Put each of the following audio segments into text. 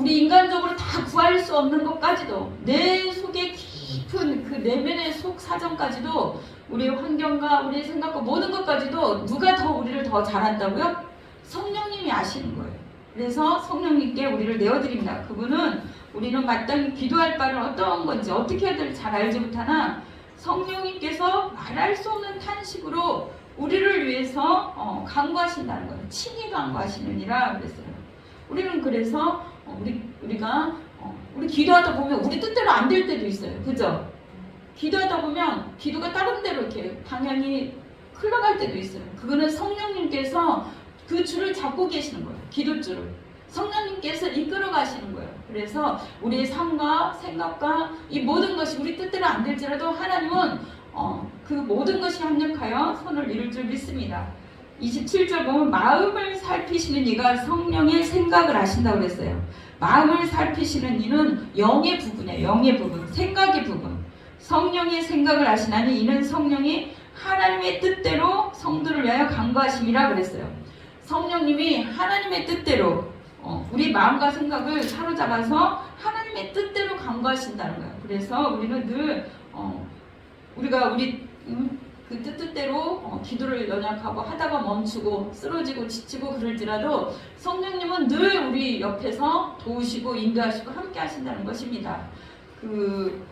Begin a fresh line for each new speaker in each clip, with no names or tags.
우리 인간적으로 다 구할 수 없는 것까지도 내 속에 깊은 그 내면의 속 사정까지도 우리 환경과 우리 생각과 모든 것까지도 누가 더 우리를 더 잘 안다고요? 성령님이 아시는 거예요. 그래서 성령님께 우리를 내어드립니다. 그분은 우리는 마땅히 기도할 바는 어떤 건지 어떻게 해야 될지 잘 알지 못하나 성령님께서 말할 수 없는 탄식으로 우리를 위해서 간구하신다는 거예요. 친히 간구하시느니라 그랬어요. 우리는 그래서 우리가 우리 기도하다 보면 우리 뜻대로 안 될 때도 있어요. 그죠? 기도하다 보면 기도가 다른 데로 이렇게 방향이 흘러갈 때도 있어요. 그거는 성령님께서 그 줄을 잡고 계시는 거예요. 기도줄을. 성령님께서 이끌어 가시는 거예요. 그래서 우리의 삶과 생각과 이 모든 것이 우리 뜻대로 안 될지라도 하나님은 그 모든 것이 합력하여 선을 이룰 줄 믿습니다. 27절 보면 마음을 살피시는 이가 성령의 생각을 아신다고 그랬어요. 마음을 살피시는 이는 영의 부분이에요. 영의 부분, 생각의 부분. 성령의 생각을 아시나니 이는 성령이 하나님의 뜻대로 성도를 위하여 간구하심이라 그랬어요. 성령님이 하나님의 뜻대로 우리 마음과 생각을 사로잡아서 하나님의 뜻대로 간구하신다는 거예요. 그래서 우리는 늘 우리가 그 뜻대로 기도를 연약하고 하다가 멈추고 쓰러지고 지치고 그럴지라도 성령님은 늘 우리 옆에서 도우시고 인도하시고 함께 하신다는 것입니다. 그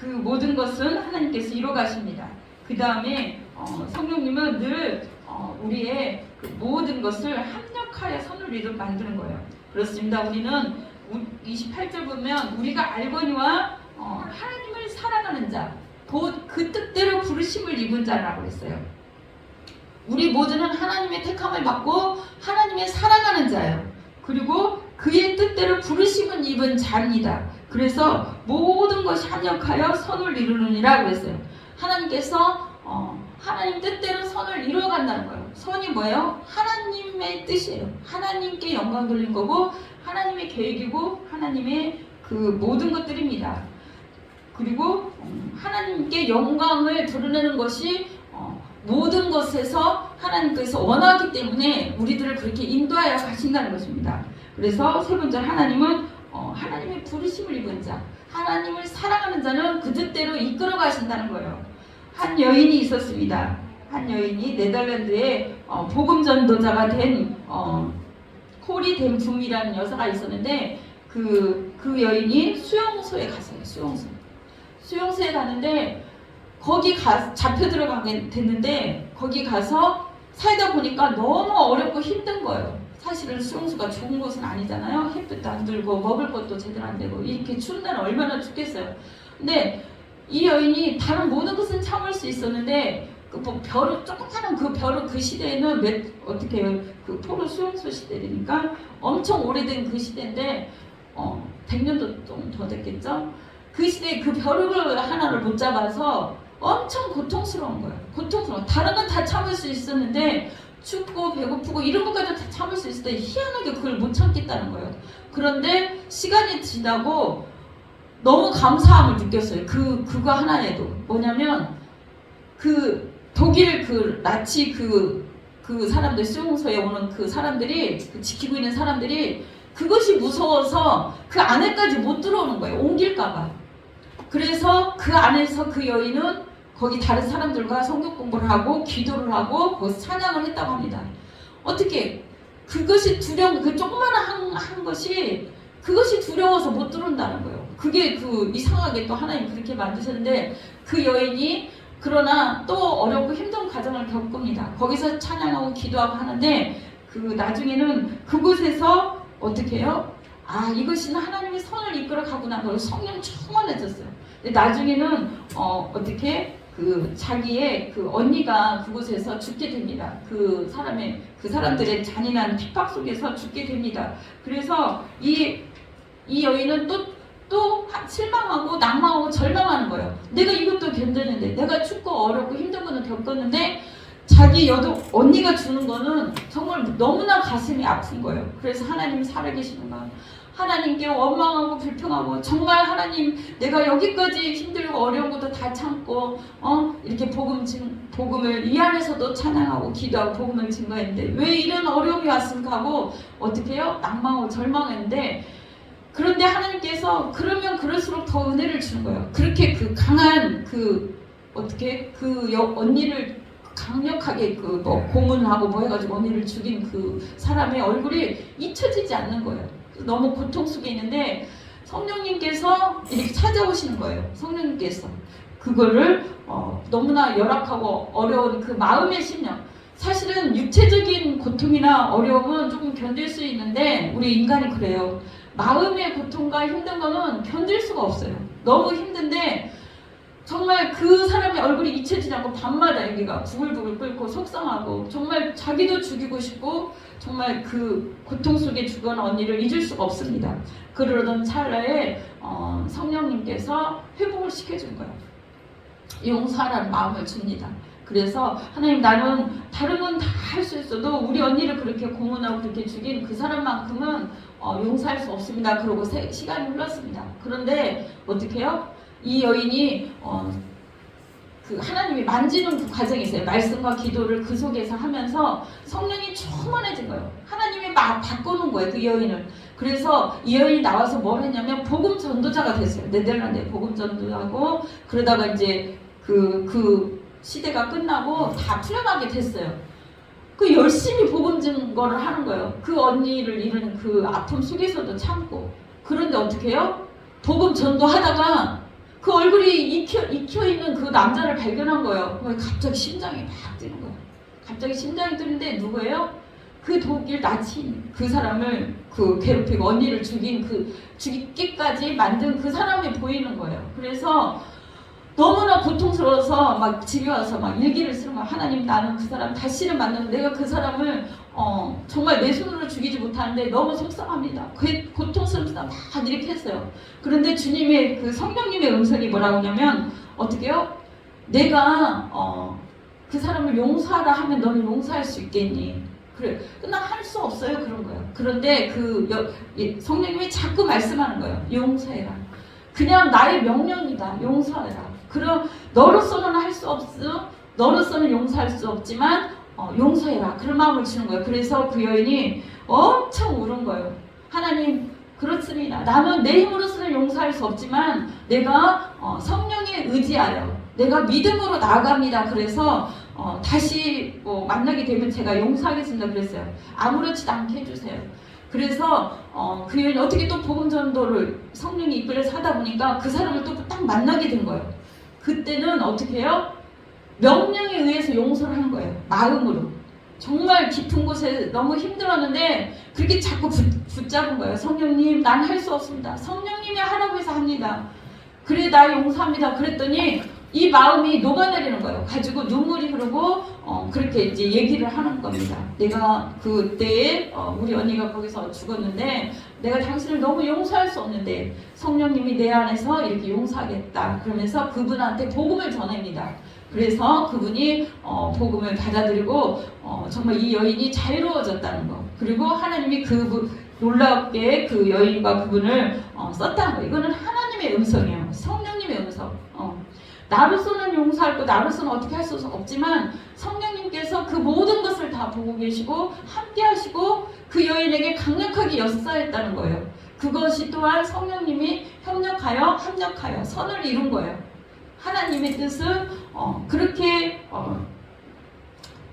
모든 것은 하나님께서 이루어 가십니다. 그 다음에 성령님은 늘 우리의 그 모든 것을 합력하여 선을 이루어 만드는 거예요. 그렇습니다. 우리는 28절 보면 우리가 알거니와 하나님을 사랑하는 자 곧 그 뜻대로 부르심을 입은 자라고 했어요. 우리 모두는 하나님의 택함을 받고 하나님의 사랑하는 자예요. 그리고 그의 뜻대로 부르심을 입은 자입니다. 그래서 모든 것이 합력하여 선을 이루느니라 그랬어요. 하나님께서 하나님 뜻대로 선을 이루어간다는 거예요. 선이 뭐예요? 하나님의 뜻이에요. 하나님께 영광 돌린 거고 하나님의 계획이고 하나님의 그 모든 것들입니다. 그리고 하나님께 영광을 드러내는 것이 모든 것에서 하나님께서 원하기 때문에 우리들을 그렇게 인도하여 가신다는 것입니다. 그래서 세 번째 하나님은 하나님의 부르심을 입은 자, 하나님을 사랑하는 자는 그 뜻대로 이끌어 가신다는 거예요. 한 여인이 있었습니다. 한 여인이 네덜란드에 복음 전도자가 된 코리 덴 붐이라는 여자가 있었는데 그 여인이 수용소에 갔어요. 수용소에 가는데 거기 잡혀 들어가게 됐는데 거기 가서 살다 보니까 너무 어렵고 힘든 거예요. 사실은 수용소가 좋은 곳은 아니잖아요. 햇빛도 안 들고 먹을 것도 제대로 안 되고 이렇게 추운 날은 얼마나 춥겠어요. 근데 이 여인이 다른 모든 것은 참을 수 있었는데 벼룩 조그마한 그 벼룩 그 시대에는 어떻게 해요? 그 포로 수용소 시대니까 엄청 오래된 그 시대인데 100년도 좀 더 됐겠죠? 그 시대에 그 벼룩을 하나를 못 잡아서 엄청 고통스러운 거예요. 고통스러워. 다른 건 다 참을 수 있었는데 춥고 배고프고 이런 것까지 다 참을 수 있을 때 희한하게 그걸 못 참겠다는 거예요. 그런데 시간이 지나고 너무 감사함을 느꼈어요. 그거 하나에도. 뭐냐면 그 독일 그 나치 그 사람들 수용소에 오는 그 사람들이 그 지키고 있는 사람들이 그것이 무서워서 그 안에까지 못 들어오는 거예요. 옮길까봐. 그래서 그 안에서 그 여인은 거기 다른 사람들과 성경 공부를 하고 기도를 하고 거기서 찬양을 했다고 합니다. 어떻게 그것이 두려운 그 조그마한 한 것이 그것이 두려워서 못 들어온다는 거예요. 그게 이상하게 또 하나님 그렇게 만드셨는데 그 여인이 그러나 또 어렵고 힘든 과정을 겪습니다. 거기서 찬양하고 기도하고 하는데 나중에는 그곳에서 어떻게 해요? 이것이 하나님의 선을 이끌어 가구나. 그리고 성령 충만해졌어요. 근데 나중에는 어떻게 자기의 언니가 그곳에서 죽게 됩니다. 그 사람들의 잔인한 핍박 속에서 죽게 됩니다. 그래서 이 여인은 또 실망하고 낭망하고 절망하는 거예요. 내가 이것도 견뎠는데 내가 춥고 어렵고 힘든 거는 겪었는데 자기 언니가 주는 거는 정말 너무나 가슴이 아픈 거예요. 그래서 하나님이 살아계시는가? 하나님께 원망하고 불평하고 정말 하나님 내가 여기까지 힘들고 어려운 것도 다 참고 이렇게 복음을 이 안에서도 찬양하고 기도하고 복음을 증거했는데 왜 이런 어려움이 왔을까 하고 어떻게 해요? 낭망하고 절망했는데 그런데 하나님께서 그러면 그럴수록 더 은혜를 주는 거예요. 그렇게 그 강한 어떻게 언니를 강력하게 고문하고 뭐 해가지고 언니를 죽인 그 사람의 얼굴이 잊혀지지 않는 거예요. 너무 고통 속에 있는데 성령님께서 이렇게 찾아오시는 거예요. 성령님께서 그거를 너무나 열악하고 어려운 그 마음의 심령, 사실은 육체적인 고통이나 어려움은 조금 견딜 수 있는데 우리 인간이 그래요. 마음의 고통과 힘든 거는 견딜 수가 없어요. 너무 힘든데 정말 그 사람의 얼굴이 잊혀지지 않고 밤마다 여기가 부글부글 끓고 속상하고 정말 자기도 죽이고 싶고 정말 그 고통 속에 죽은 언니를 잊을 수가 없습니다. 그러던 찰나에 성령님께서 회복을 시켜준 거예요. 용서하라는 마음을 줍니다. 그래서 하나님, 나는 다른 건 다 할 수 있어도 우리 언니를 그렇게 고문하고 그렇게 죽인 그 사람만큼은 용서할 수 없습니다. 그러고 시간이 흘렀습니다. 그런데 어떻게 해요? 이 여인이 그 하나님이 만지는 그 과정이 있어요. 말씀과 기도를 그 속에서 하면서 성령이 충만해진 거예요. 하나님이 막 바꿔놓은 거예요, 그 여인을. 그래서 이 여인이 나와서 뭘 했냐면 복음 전도자가 됐어요. 네덜란드에 복음 전도하고, 그러다가 이제 그 시대가 끝나고 다 풀려나게 됐어요. 그 열심히 복음 증거를 하는 거예요. 그 언니를 잃은 그 아픔 속에서도 참고. 그런데 어떻게 해요? 복음 전도하다가 그 얼굴이 익혀있는 그 남자를 발견한 거예요. 갑자기 심장이 막 뛰는 거예요. 갑자기 심장이 뛰는데 누구예요? 그 독일 나치인 그 사람을 괴롭히고 언니를 죽이기까지 만든 그 사람이 보이는 거예요. 그래서 너무나 고통스러워서 막 집에 와서 막 일기를 쓰는 거야. 하나님, 나는 그 사람 다시는 만나면 내가 그 사람을 정말 내 손으로 죽이지 못하는데 너무 속상합니다. 고통스럽다 막 이렇게 했어요. 그런데 주님의 그 성령님의 음성이 뭐라고 하냐면 어떻게 해요? 내가 그 사람을 용서하라 하면 너는 용서할 수 있겠니? 그래. 나 할 수 없어요. 그런 거예요. 그런데 성령님이 자꾸 말씀하는 거예요. 용서해라. 그냥 나의 명령이다. 용서해라. 그럼 너로서는 할 수 없어. 너로서는 용서할 수 없지만 용서해라. 그런 마음을 주는 거예요. 그래서 그 여인이 엄청 울은 거예요. 하나님, 그렇습니다. 나는 내 힘으로서는 용서할 수 없지만 내가 성령에 의지하여 내가 믿음으로 나아갑니다. 그래서 다시 만나게 되면 제가 용서하겠습니다. 그랬어요. 아무렇지도 않게 해주세요. 그래서 그 여인이 어떻게 또 복음 전도를 성령이 이끌어서 하다 보니까 그 사람을 또 딱 만나게 된 거예요. 그때는 어떻게 해요? 명령에 의해서 용서를 한 거예요. 마음으로. 정말 깊은 곳에 너무 힘들었는데 그렇게 자꾸 붙잡은 거예요. 성령님, 난 할 수 없습니다. 성령님이 하라고 해서 합니다. 그래, 나 용서합니다. 그랬더니 이 마음이 녹아내리는 거예요. 가지고 눈물이 흐르고 그렇게 이제 얘기를 하는 겁니다. 내가 그때에 우리 언니가 거기서 죽었는데 내가 당신을 너무 용서할 수 없는데 성령님이 내 안에서 이렇게 용서하겠다. 그러면서 그분한테 복음을 전합니다. 그래서 그분이 복음을 받아들이고 정말 이 여인이 자유로워졌다는 거. 그리고 하나님이 놀랍게 그 여인과 그분을 썼다는 거. 이거는 하나님의 음성이에요. 성령님의 음성. 나로서는 용서할 거, 나로서는 어떻게 할 수 없지만 성령님께서 그 모든 것을 다 보고 계시고 함께 하시고 그 여인에게 강력하게 역사했다는 거예요. 그것이 또한 성령님이 협력하여 선을 이룬 거예요. 하나님의 뜻은 그렇게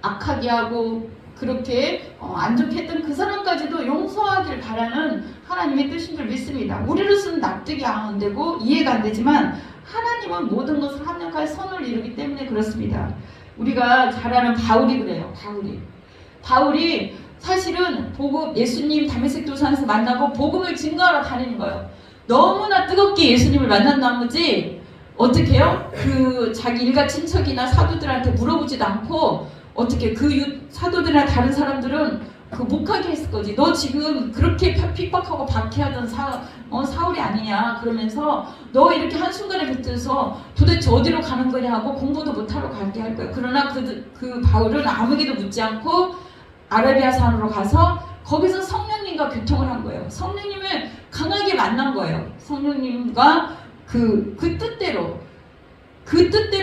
악하게 하고 그렇게 안 좋게 했던 그 사람까지도 용서하길 바라는 하나님의 뜻인 줄 믿습니다. 우리로서는 납득이 안 되고 이해가 안 되지만 하나님은 모든 것을 합력하여 선을 이루기 때문에 그렇습니다. 우리가 잘 아는 바울이 그래요. 바울이 사실은 예수님 다메섹 도상에서 만나고 복음을 증거하러 다니는 거예요. 너무나 뜨겁게 예수님을 만난 나머지 어떻게 해요? 자기 일가 친척이나 사도들한테 물어보지도 않고 어떻게 사도들이나 다른 사람들은 못하게 했을 거지. 너 지금 그렇게 핍박하고 박해하던 사울이 아니냐. 그러면서 너 이렇게 한순간에 붙어서 도대체 어디로 가는 거냐 하고 공부도 못하러 갈게 할 거야. 그러나 그 바울은 아무에게도 묻지 않고 아라비아 산으로 가서 거기서 성령님과 교통을 한 거예요. 성령님을 강하게 만난 거예요. 성령님과 그 뜻대로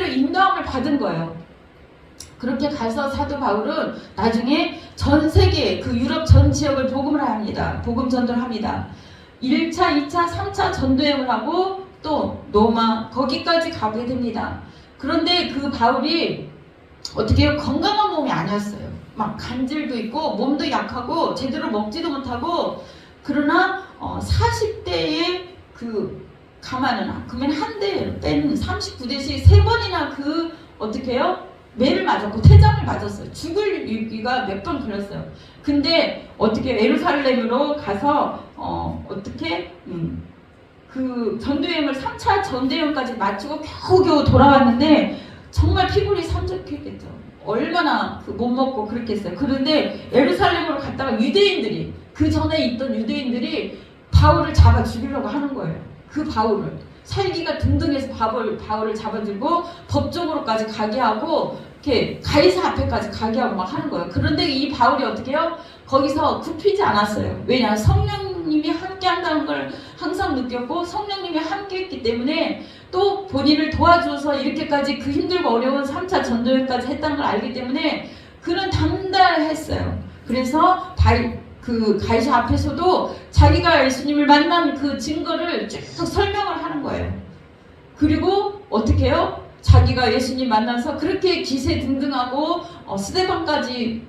인도함을 받은 거예요. 그렇게 가서 사도 바울은 나중에 전 세계 유럽 전 지역을 복음을 합니다. 복음 전도를 합니다. 1차, 2차, 3차 전도여행을 하고 또 로마 거기까지 가게 됩니다. 그런데 그 바울이 어떻게 해요? 건강한 몸이 아니었어요. 막 간질도 있고 몸도 약하고 제대로 먹지도 못하고 그러나 40대에 그 가마는 그러면 한 대 뺀 39대씩 3번이나 그 어떻게 해요? 매를 맞았고 태장을 맞았어요. 죽을 위기가 몇 번 걸렸어요. 근데 어떻게 예루살렘으로 가서 어떻게 그 전도여행을 3차 전도여행까지 마치고 겨우겨우 돌아왔는데 정말 피골이 산적했겠죠. 얼마나 못 먹고 그렇겠어요. 그런데 예루살렘으로 갔다가 유대인들이 그 전에 있던 유대인들이 바울을 잡아 죽이려고 하는 거예요. 그 바울을 살기가 등등해서 바울을 잡아들고 법정으로까지 가게 하고 이렇게 가이사 앞에까지 가게 하고 막 하는 거예요. 그런데 이 바울이 어떻게 해요? 거기서 굽히지 않았어요. 왜냐? 성령님이 함께 한다는 걸 항상 느꼈고 성령님이 함께 했기 때문에 또 본인을 도와줘서 이렇게까지 그 힘들고 어려운 3차 전도여행까지 했다는 걸 알기 때문에 그는 담대했어요. 그래서 그 가이사 앞에서도 자기가 예수님을 만난 그 증거를 쭉 설명을 하는 거예요. 그리고 어떻게 해요? 자기가 예수님 만나서 그렇게 기세등등하고 스데반까지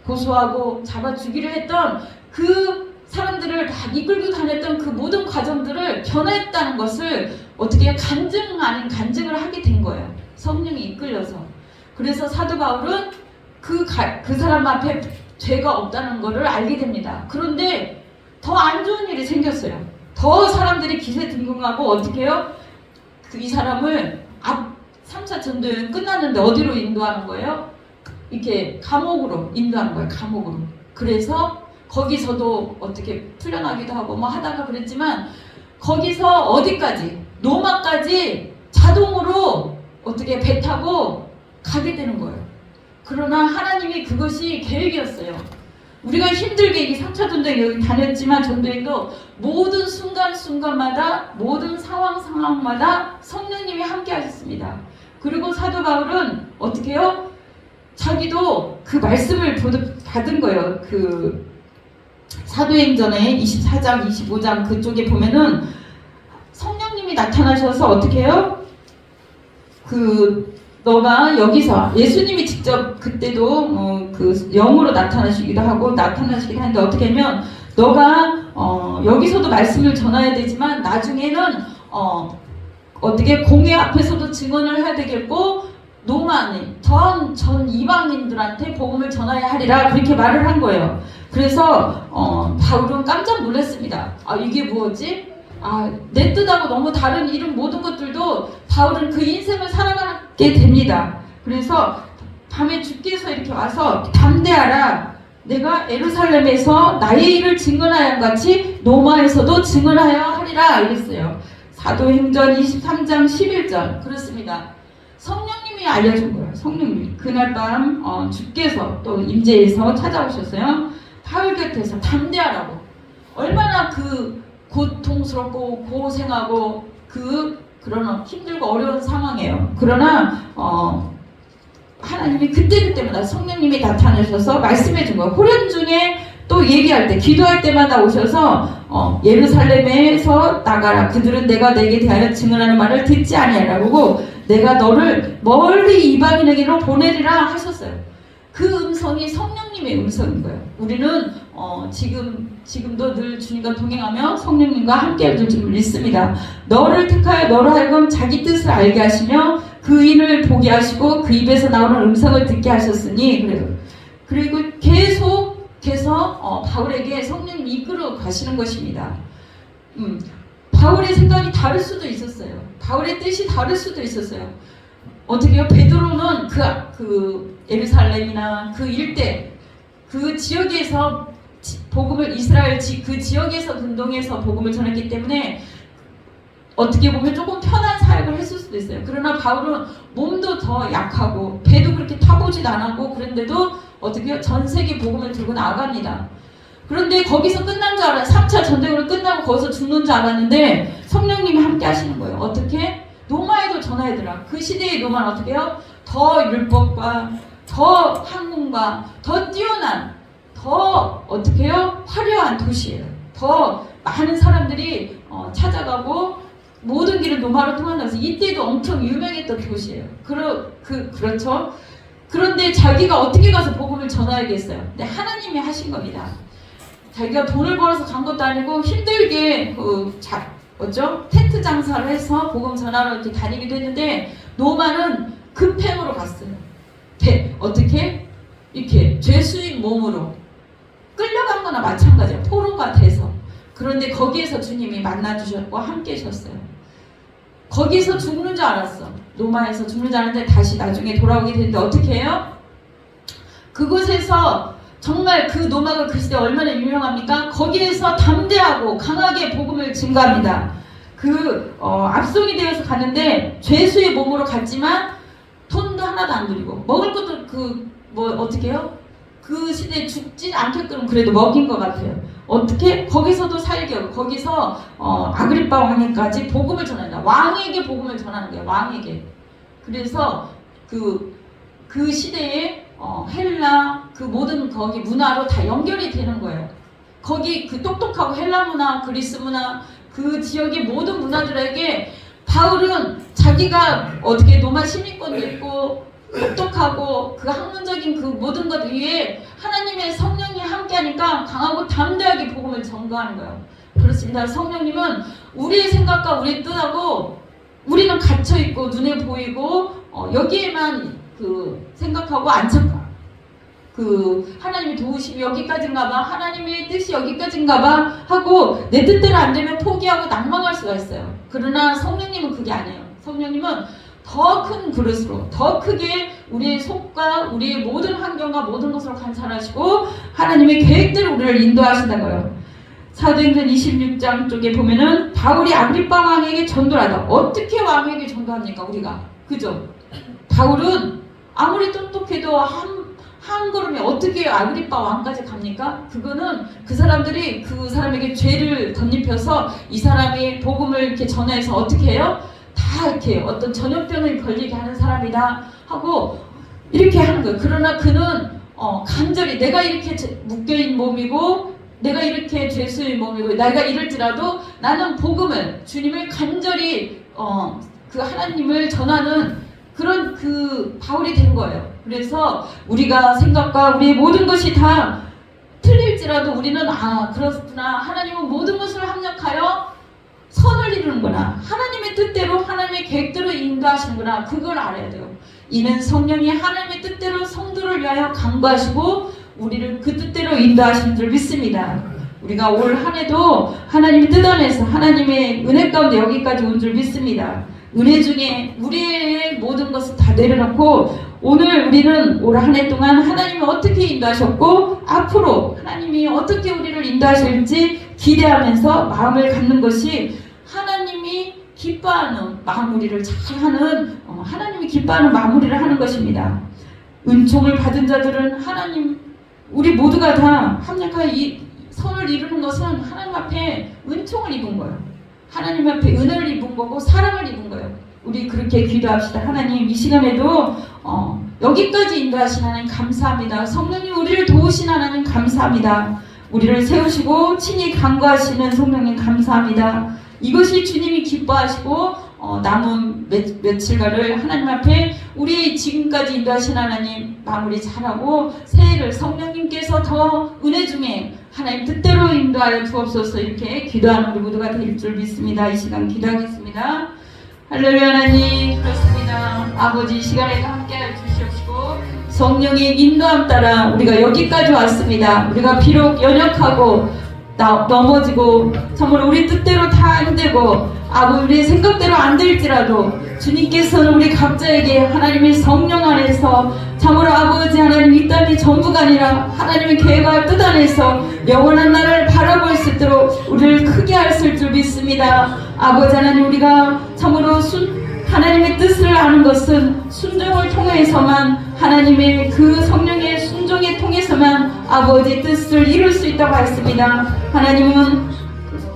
고소하고 잡아 주기로 했던 그 사람들을 다 이끌고 다녔던 그 모든 과정들을 변화했다는 것을 어떻게 간증 아닌 간증을 하게 된 거예요. 성령이 이끌려서. 그래서 사도 바울은 그 사람 앞에 죄가 없다는 것을 알게 됩니다. 그런데 더 안 좋은 일이 생겼어요. 더 사람들이 기세등등하고 어떻게 해요? 이 사람을 3차 전도여행 끝났는데 어디로 인도하는 거예요? 이렇게 감옥으로 인도하는 거예요. 감옥으로. 그래서 거기서도 어떻게 풀려나기도 하고 뭐 하다가 그랬지만 거기서 어디까지? 로마까지 자동으로 어떻게 배 타고 가게 되는 거예요. 그러나 하나님이 그것이 계획이었어요. 우리가 힘들게 이 3차 전도여행 여기 다녔지만 전도여행도 모든 순간순간마다 모든 상황마다 성령님이 함께 하셨습니다. 그리고 사도 바울은 어떻게 해요? 자기도 그 말씀을 받은 거예요. 그 사도행전에 24장, 25장 그쪽에 보면은 성령님이 나타나셔서 어떻게 해요? 너가 여기서 예수님이 직접 그때도 그 영으로 나타나시기도 하고 나타나시기도 하는데 어떻게 하면 너가 여기서도 말씀을 전해야 되지만 나중에는 어떻게 공회 앞에서도 증언을 해야 되겠고 노마니 전 이방인들한테 복음을 전해야 하리라 그렇게 말을 한 거예요. 그래서 바울은 깜짝 놀랐습니다. 이게 뭐지? 내 뜻하고 너무 다른 이런 모든 것들도 바울은 그 인생을 살아가게 됩니다. 그래서 밤에 주께서 이렇게 와서 담대하라. 내가 예루살렘에서 나의 일을 증언하여 같이 로마에서도 증언하여 하리라 이랬어요. 사도행전 23장 11절 그렇습니다. 성령님이 알려준 거예요. 성령님. 그날 밤 주께서 또 임재해서 찾아오셨어요. 바울 곁에서 담대하라고. 얼마나 그 고통스럽고 고생하고 그런 힘들고 어려운 상황이에요. 그러나 하나님이 그때마다 성령님이 나타나셔서 말씀해 준 거예요. 호련 중에 또 얘기할 때 기도할 때마다 오셔서 예루살렘에서 나가라. 그들은 내가 내게 대하여 증언하는 말을 듣지 아니하라고 내가 너를 멀리 이방인에게로 보내리라 하셨어요. 그 음성이 성령님의 음성인 거예요. 우리는 지금도 늘 주님과 동행하며 성령님과 함께 할 줄 믿습니다. 너를 택하여 너로 하여금 자기 뜻을 알게 하시며 그 일을 보게 하시고 그 입에서 나오는 음성을 듣게 하셨으니 그리고 계속해서 바울에게 성령님이 이끌어 가시는 것입니다. 바울의 생각이 다를 수도 있었어요. 바울의 뜻이 다를 수도 있었어요. 어떻게요? 베드로는 그 예루살렘이나 그 일대 그 지역에서 복음을 이스라엘 그 지역에서 근동에서 복음을 전했기 때문에 어떻게 보면 조금 편한 사역을 했을 수도 있어요. 그러나 바울은 몸도 더 약하고 배도 그렇게 타보지도 않았고 그런데도 어떻게 전 세계 복음을 들고 나갑니다. 그런데 거기서 끝난 줄 알았는데 3차 전쟁으로 끝나고 거기서 죽는 줄 알았는데 성령님이 함께 하시는 거예요. 어떻게? 로마에도 전하더라. 그 시대의 로마는 어떻게 해요? 더 율법과 더 학문과 더 뛰어난 더 어떻게 해요? 화려한 도시예요. 더 많은 사람들이 찾아가고 모든 길은 노마로 통한다고 해서 이때도 엄청 유명했던 도시예요. 그렇죠. 그런데 자기가 어떻게 가서 복음을 전하야겠어요. 근데 하나님이 하신 겁니다. 자기가 돈을 벌어서 간 것도 아니고 힘들게 텐트 장사를 해서 복음 전하러 이렇게 다니기도 했는데 노마는 급행으로 갔어요. 어떻게? 이렇게 죄수인 몸으로 끌려간 거나 마찬가지예요. 포로가 돼서. 그런데 거기에서 주님이 만나주셨고 함께 하셨어요. 거기서 죽는 줄 알았어. 노마에서 죽는 줄 알았는데 다시 나중에 돌아오게 됐는데 어떻게 해요? 그곳에서 정말 그 노마가 그 시대 얼마나 유명합니까? 거기에서 담대하고 강하게 복음을 증거합니다. 압송이 되어서 갔는데 죄수의 몸으로 갔지만 돈도 하나도 안 드리고 먹을 것도 어떻게 해요? 그 시대에 죽지 않게끔 그래도 먹인 것 같아요. 어떻게? 거기서도 살게 거기서 아그리빠 왕에까지 복음을 전한다. 왕에게 복음을 전하는 거예요. 왕에게. 그래서 그 시대에 헬라 모든 거기 문화로 다 연결이 되는 거예요. 거기 똑똑하고 헬라 문화, 그리스 문화, 그 지역의 모든 문화들에게 바울은 자기가 어떻게 노마 시민권도 있고 똑똑하고 그 학문적인 그 모든 것 위에 하나님의 성령이 함께하니까 강하고 담대하게 복음을 전가하는 거예요. 그렇습니다. 성령님은 우리의 생각과 우리의 뜻하고 우리는 갇혀있고 눈에 보이고 여기에만 생각하고 안착하 하나님의 도우심이 여기까지인가봐, 하나님의 뜻이 여기까지인가봐 하고 내 뜻대로 안 되면 포기하고 낭망할 수가 있어요. 그러나 성령님은 그게 아니에요. 성령님은 더 큰 그릇으로 더 크게 우리의 속과 우리의 모든 환경과 모든 것을 관찰하시고 하나님의 계획대로 우리를 인도하신다고요. 사도행전 26장 쪽에 보면은 바울이 아그리빠 왕에게 전도를 하다. 어떻게 왕에게 전도합니까 우리가? 그죠? 바울은 아무리 똑똑해도 한 걸음에 어떻게 아그리빠 왕까지 갑니까? 그거는 그 사람들이 그 사람에게 죄를 덧입혀서 이 사람이 복음을 이렇게 전해서 어떻게 해요? 다 이렇게 어떤 전염병을 걸리게 하는 사람이다 하고 이렇게 하는 거예요. 그러나 그는 간절히 내가 이렇게 묶여있는 몸이고 내가 이렇게 죄수의 몸이고 내가 이럴지라도 나는 복음을 주님을 간절히 하나님을 전하는 그런 바울이 된 거예요. 그래서 우리가 생각과 우리의 모든 것이 다 틀릴지라도 우리는 그렇구나. 하나님은 모든 것을 합력하여 선을 이루는구나. 하나님의 뜻대로 하나님의 계획대로 인도하시는구나. 그걸 알아야 돼요. 이는 성령이 하나님의 뜻대로 성도를 위하여 간구하시고 우리를 그 뜻대로 인도하시는 줄 믿습니다. 우리가 올 한 해도 하나님의 뜻 안에서 하나님의 은혜 가운데 여기까지 온 줄 믿습니다. 은혜 중에 우리의 모든 것을 다 내려놓고 오늘 우리는 올 한 해 동안 하나님이 어떻게 인도하셨고 앞으로 하나님이 어떻게 우리를 인도하실지 기대하면서 마음을 갖는 것이 하나님이 기뻐하는 마무리를 잘하는 하나님이 기뻐하는 마무리를 하는 것입니다. 은총을 받은 자들은 하나님 우리 모두가 다 합력하여 이 선을 이루는 것은 하나님 앞에 은총을 입은 거예요. 하나님 앞에 은혜를 입은 거고 사랑을 입은 거예요. 우리 그렇게 기도합시다. 하나님 이 시간에도 여기까지 인도하신 하나님 감사합니다. 성령님 우리를 도우신 하나님 감사합니다. 우리를 세우시고 친히 간구하시는 성령님 감사합니다. 이것이 주님이 기뻐하시고 남은 며칠간을 하나님 앞에 우리 지금까지 인도하신 하나님 마무리 잘하고 새해를 성령님께서 더 은혜 중에 하나님 뜻대로 인도하여 주옵소서. 이렇게 기도하는 우리 모두가 될 줄 믿습니다. 이 시간 기도하겠습니다. 할렐루야. 하나님 그렇습니다. 아버지 이 시간에도 함께하여 주시옵시고 성령의 인도함 따라 우리가 여기까지 왔습니다. 우리가 비록 연약하고 넘어지고 참으로 우리 뜻대로 다 안 되고 우리의 생각대로 안 될지라도 주님께서는 우리 각자에게 하나님의 성령 안에서 참으로 아버지 하나님 이 땅이 전부가 아니라 하나님의 계획과 뜻 안에서 영원한 나라를 바라볼 수 있도록 우리를 크게 하실 줄 믿습니다. 아버지 하나님 우리가 참으로 하나님의 뜻을 아는 것은 순종을 통해서만 하나님의 그 성령의 순종에 통해서만 아버지의 뜻을 이룰 수 있다고 했습니다. 하나님은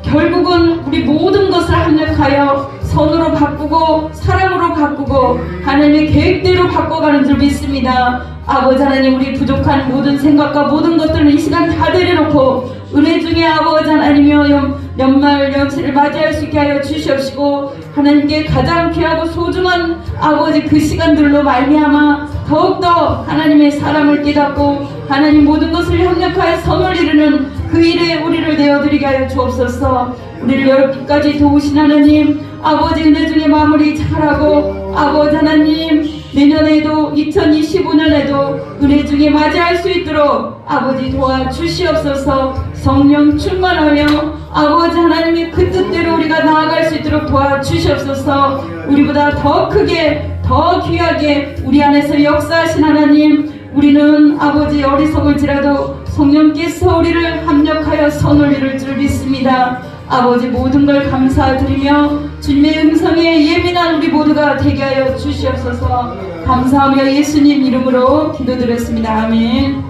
결국은 우리 모든 것을 합력하여 선으로 바꾸고 사랑으로 바꾸고 하나님의 계획대로 바꿔가는 줄 믿습니다. 아버지 하나님 우리 부족한 모든 생각과 모든 것들을 이 시간 다 내려놓고 은혜 중에 아버지 하나님이여 연말 연시를 맞이할 수 있게 하여 주시옵시고 하나님께 가장 귀하고 소중한 아버지 그 시간들로 말미암아 더욱더 하나님의 사랑을 깨닫고 하나님 모든 것을 협력하여 선을 이루는 그 일에 우리를 내어드리게 하여 주옵소서. 우리를 여기까지 도우신 하나님 아버지 은혜 중에 마무리 잘하고 아버지 하나님 내년에도 2025년에도 은혜 중에 맞이할 수 있도록 아버지 도와주시옵소서. 성령 충만하며 아버지 하나님의 그 뜻대로 우리가 나아갈 수 있도록 도와주시옵소서. 우리보다 더 크게 더 귀하게 우리 안에서 역사하신 하나님, 우리는 아버지 어리석을지라도 성령께서 우리를 합력하여 선을 이룰 줄 믿습니다. 아버지 모든 걸 감사드리며 주님의 음성에 예민한 우리 모두가 되게 하여 주시옵소서. 감사하며 예수님 이름으로 기도드렸습니다. 아멘.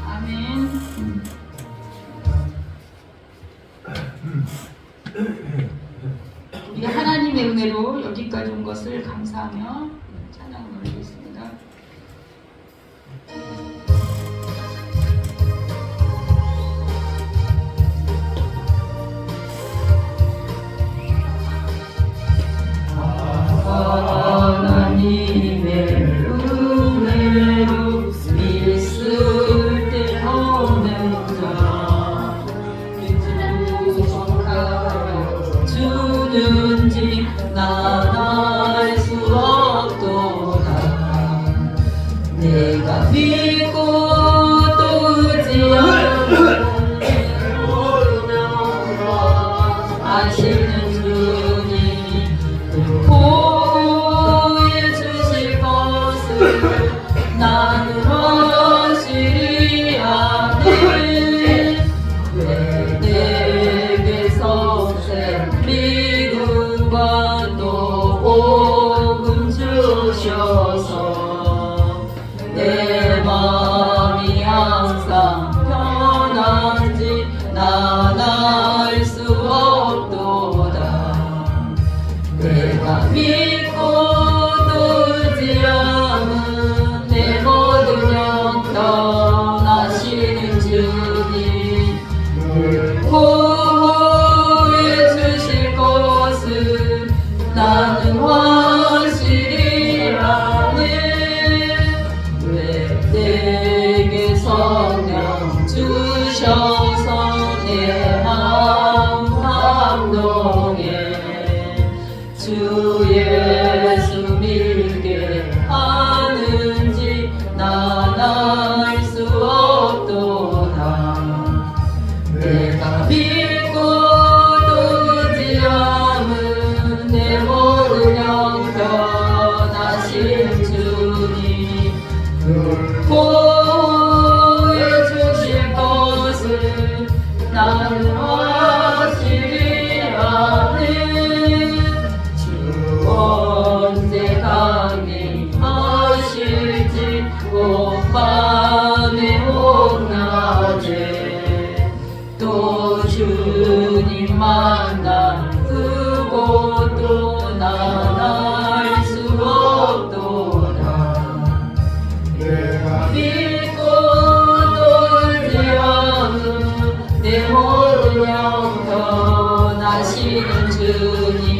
아멘. 우리 하나님의 은혜로 여기까지 온 것을 감사하며 찬양을 올리겠습니다. 하나님의 은혜로 있을 때 없는 자 주는지 난 알 수 없도다. 내가 믿고 또 의지하는 아시는 나는 확실히 아네. 왜 내게서 새 믿음과 또 복음 주셔서 내 마음이 항상 편한지 난 알 수 없도다. 내가 믿고 또 의지하는 내 모든 영광 하시는 주님 보호해 주실 것을 나는 확실히 아네. 왜 내게 성령 주셔서 내 마음 감동해. 주 예수 믿게 하는지 난 알 수 없도다. 내가 믿고 또 의지함은 내 모든 영변하신 주님 보호해 주실 것을 나는 확실히 아네. 주 언제 강림하실지 밤에 온낮에 또 주님 만나 그곳도 난 알 수 없도다. 내가 믿고 또 의지하는 내 모든 영변 하시는 주님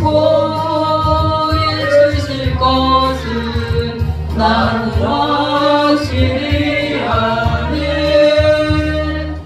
보호해 주실 것을 나는 확실히 아네.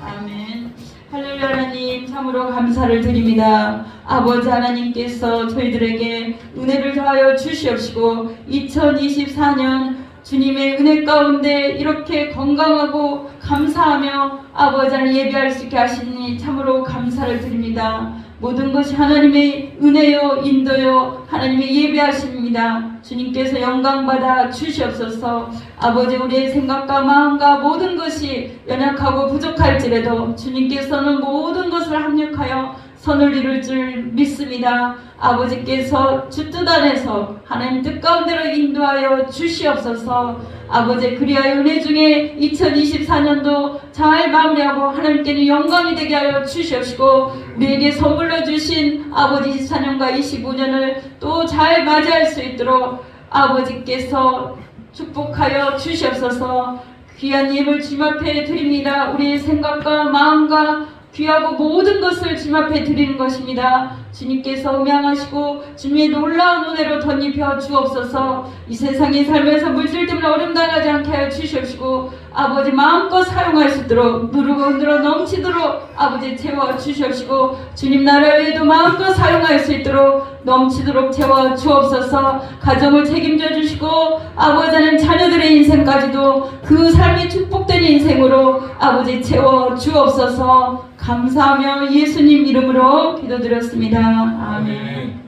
아멘. 할렐루야. 하나님 참으로 감사를 드립니다. 아버지 하나님께서 저희들에게 은혜를 더하여 주시옵시고 2024년 주님의 은혜 가운데 이렇게 건강하고 감사하며 아버지 하나님 예배할 수 있게 하시니 참으로 감사를 드립니다. 모든 것이 하나님의 은혜요 인도요 하나님의 예배하십니다. 주님께서 영광받아 주시옵소서. 아버지 우리의 생각과 마음과 모든 것이 연약하고 부족할지라도 주님께서는 모든 것을 합력하여 선을 이룰 줄 믿습니다. 아버지께서 주 뜻 안에서 하나님 뜻 가운데로 인도하여 주시옵소서. 아버지 그리하여 은혜 중에 2024년도 잘 마무리하고 하나님께는 영광이 되게 하여 주시옵시고 우리에게 선물로 주신 아버지 24년과 25년을 또 잘 맞이할 수 있도록 아버지께서 축복하여 주시옵소서. 귀한 예물 주님 앞에 드립니다. 우리의 생각과 마음과 귀하고 모든 것을 주님 앞에 드리는 것입니다. 주님께서 음양하시고 주님의 놀라운 은혜로 덧입혀 주옵소서. 이 세상의 삶에서 물질 때문에 어려움 당하지 않게 하여 주시옵시고 아버지 마음껏 사용할 수 있도록 누르고 넘치도록 아버지 채워 주시옵시고 주님 나라 외에도 마음껏 사용할 수 있도록 넘치도록 채워 주옵소서. 가정을 책임져 주시고 아버지는 자녀들의 인생까지도 그 삶이 축복된 인생으로 아버지 채워 주옵소서. 감사하며 예수님 이름으로 기도드렸습니다. 아멘.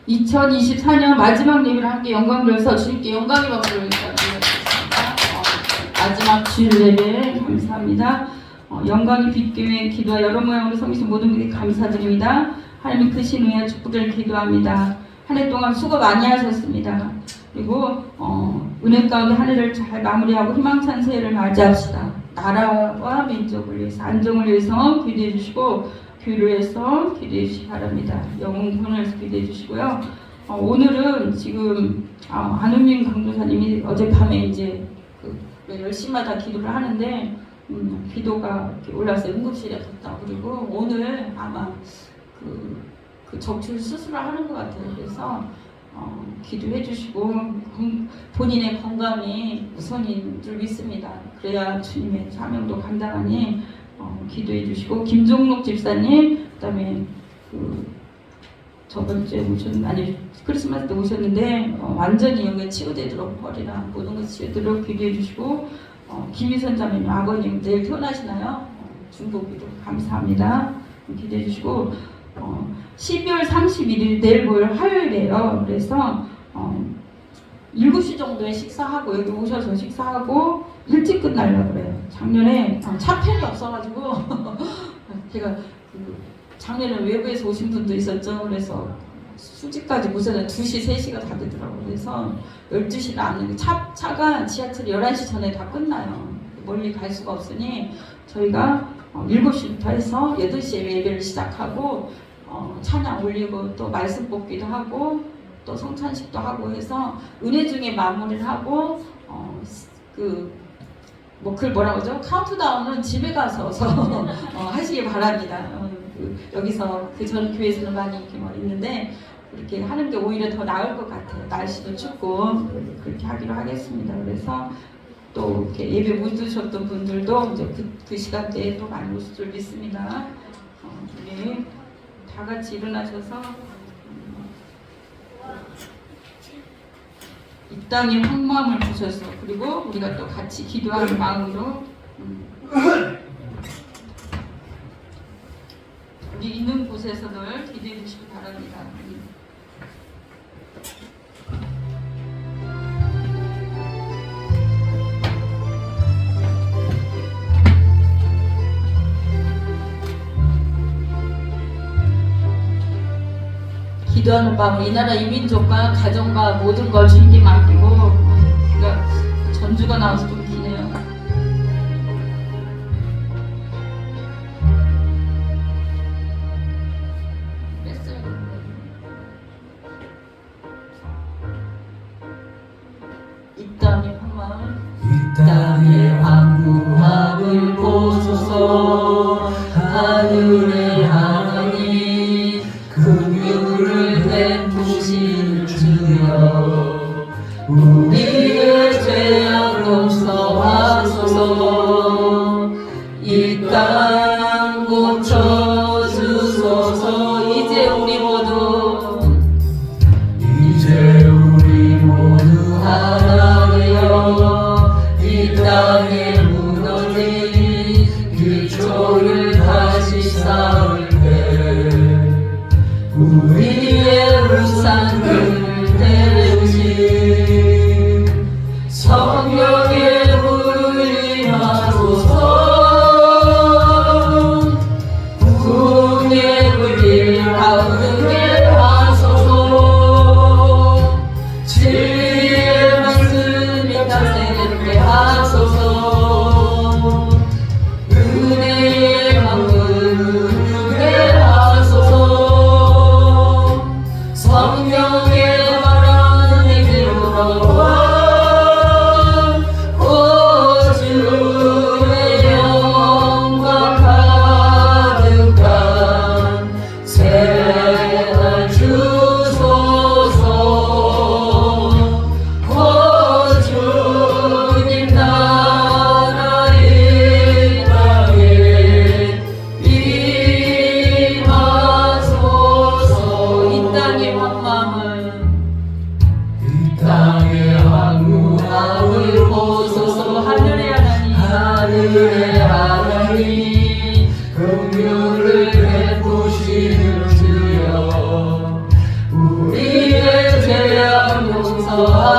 2024년 마지막 예배를 함께 영광 돌려서 주님께 영광의 박수를 드리겠습니다. 마지막 주일 예배 감사합니다. 영광의 빛교회 기도와 여러 모양으로 섬기신 모든 분에게 감사드립니다. 하나님 크신 은혜와 축복을 기도합니다. 한 해 동안 수고 많이 하셨습니다. 그리고 은혜 가운데 한 해를 잘 마무리하고 희망찬 새해를 맞이합시다. 나라와 민족을 위해서 안정을 위해서 기도해 주시고 교회를 위해서 기도해 주시기 바랍니다. 영혼 구원을 위해서 기도해 주시고요. 오늘은 지금 안은민 강도사님이 어젯밤에 이제 그 10시마다 기도를 하는데 기도가 이렇게 올라서 응급실에 갔다. 그리고 오늘 아마 그 적출 수술을 하는 것 같아요. 그래서 기도해 주시고 본인의 건강이 우선인 줄 믿습니다. 그래야 주님의 사명도 감당하니 기도해 주시고 김종록 집사님 그다음에 저번 주에 크리스마스 때 오셨는데 완전히 여기 치유되도록 허리랑 모든 것이 치유되도록 기도해 주시고 김희선 자매님 아버님 내일 태어나시나요? 중보기도 감사합니다. 기도해 주시고 12월 31일 내일 모레 화요일이에요. 그래서 7시 정도에 식사하고 여기 오셔서 식사하고 일찍 끝나려고 그래요. 작년에 차편이 없어가지고 제가 작년에 외부에서 오신 분도 있었죠. 그래서 수지까지 무슨 2시, 3시가 다 되더라고요. 그래서 12시는 안 오는 차가 지하철이 11시 전에 다 끝나요. 멀리 갈 수가 없으니 저희가 7시부터 해서 8시에 예배를 시작하고 찬양 올리고 또 말씀 뽑기도 하고 또 성찬식도 하고 해서 은혜 중에 마무리를 하고 그걸 뭐라고 하죠? 카운트다운은 집에 가서 하시기 바랍니다. 여기서 전 교회에서는 많이 이렇게 있는데 이렇게 하는 게 오히려 더 나을 것 같아요. 날씨도 춥고 그렇게 하기로 하겠습니다. 그래서 또 이렇게 예배 못 드셨던 분들도 이제 그 시간대에 또 많이 오실 줄 믿습니다. 우리 다 같이 일어나셔서 이 땅에 황무함을 주셔서 그리고 우리가 또 같이 기도하는 마음으로 우리 있는 곳에서 늘 기도해 주시기 바랍니다. 기도하는 밤 이 나라 이 민족과 가정과 모든 걸 주님께 맡기고 우리가 전주가 나와서 좀 기네요. 이 땅의 황무함을 이 땅의 황무함을 보소서. 하늘의 하나님 긍휼을 베푸신 주여 우리의 죄악 용서하소서. 이 땅 고쳐주소서. 이제 우리 모두 하나 되어 이 땅에 무너진 기초를 다시 쌓을 때 우리의 우상을 태우신 성령의 불이 임하소서. 구원의 불이 가운데 하소서. 진리의 말씀이 다스리게 하소서. 은혜의 방을 누게 하소서. 성령의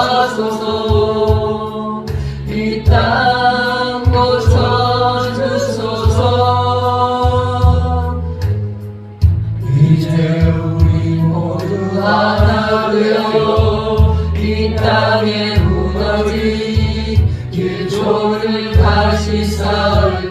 하소서. 이 땅 고쳐주소서.
이제 우리 모두 하나 되어
이 땅에 무너진 기초를 다시 쌓을